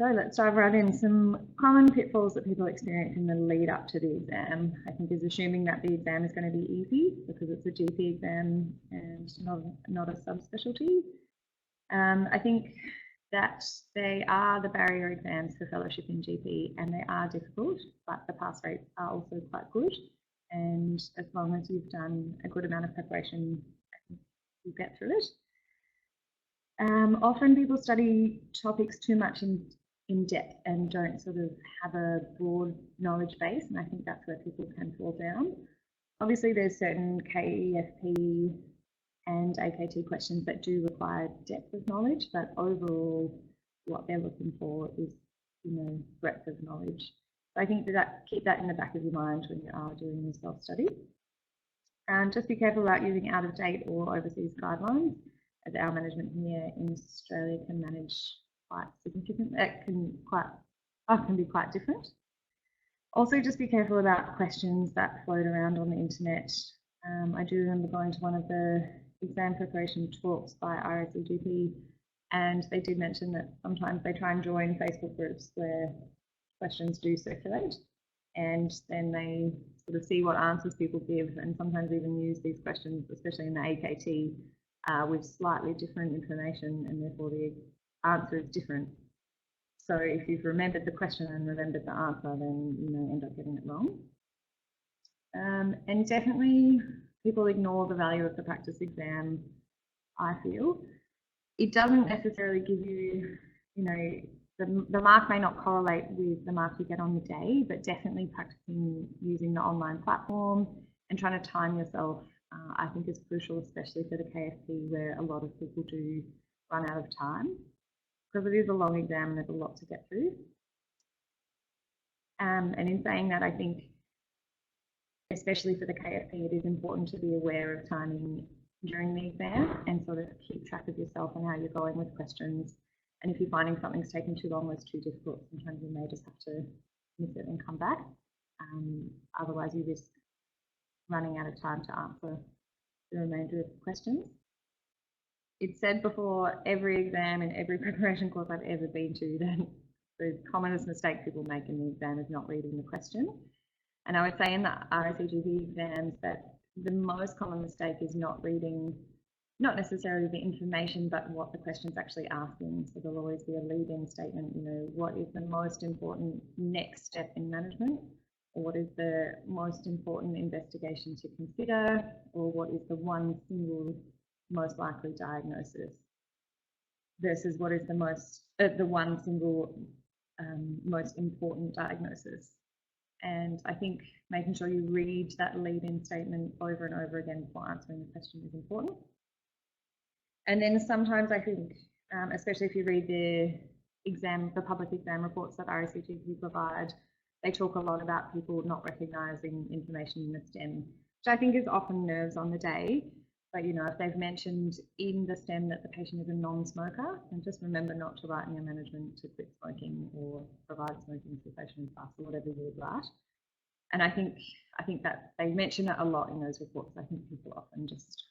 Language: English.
So let's dive right in. Some common pitfalls that people experience in the lead up to the exam, I think, is assuming that the exam is going to be easy because it's a GP exam and not a subspecialty. I think that they are the barrier exams for fellowship in GP, and they are difficult, but the pass rates are also quite good. And as long as you've done a good amount of preparation, you'll get through it. Often people study topics too much in depth and don't sort of have a broad knowledge base, and I think that's where people can fall down. Obviously, there's certain KFP and AKT questions that do require depth of knowledge, but overall, what they're looking for is, breadth of knowledge. So I think that keep that in the back of your mind when you are doing your self-study. And just be careful about using out-of-date or overseas guidelines, as our management here in Australia can manage quite significant. It can be quite different. Also, just be careful about questions that float around on the internet. I do remember going to one of the exam preparation talks by RSEGP, and they did mention that sometimes they try and join Facebook groups where questions do circulate, and then they sort of see what answers people give, and sometimes even use these questions, especially in the AKT, with slightly different information, and therefore the answer is different. So if you've remembered the question and remembered the answer, then you may end up getting it wrong. And definitely people ignore the value of the practice exam, I feel. It doesn't necessarily give you, the mark may not correlate with the mark you get on the day, but definitely practicing using the online platform and trying to time yourself, I think is crucial, especially for the KFP, where a lot of people do run out of time, because it is a long exam and there's a lot to get through. And in saying that, I think, especially for the KFP, it is important to be aware of timing during the exam and sort of keep track of yourself and how you're going with questions. And if you're finding something's taken too long or it's too difficult, sometimes you may just have to miss it and come back. Otherwise, you risk running out of time to answer the remainder of the questions. It's said before every exam and every preparation course I've ever been to that the commonest mistake people make in the exam is not reading the question. And I would say in the RSEGP exams that the most common mistake is not reading, not necessarily the information, but what the question's actually asking. So there'll always be a lead-in statement, what is the most important next step in management? Or what is the most important investigation to consider? Or what is the one single most likely diagnosis? Versus what is the one single most important diagnosis? And I think making sure you read that lead-in statement over and over again before answering the question is important. And then sometimes I think, especially if you read the public exam reports that RSEGP provide, they talk a lot about people not recognising information in the STEM, which I think is often nerves on the day. But, if they've mentioned in the STEM that the patient is a non-smoker, then just remember not to write in your management to quit smoking or provide smoking cessation advice or whatever you would write. And I think that they mention it a lot in those reports. I think people often just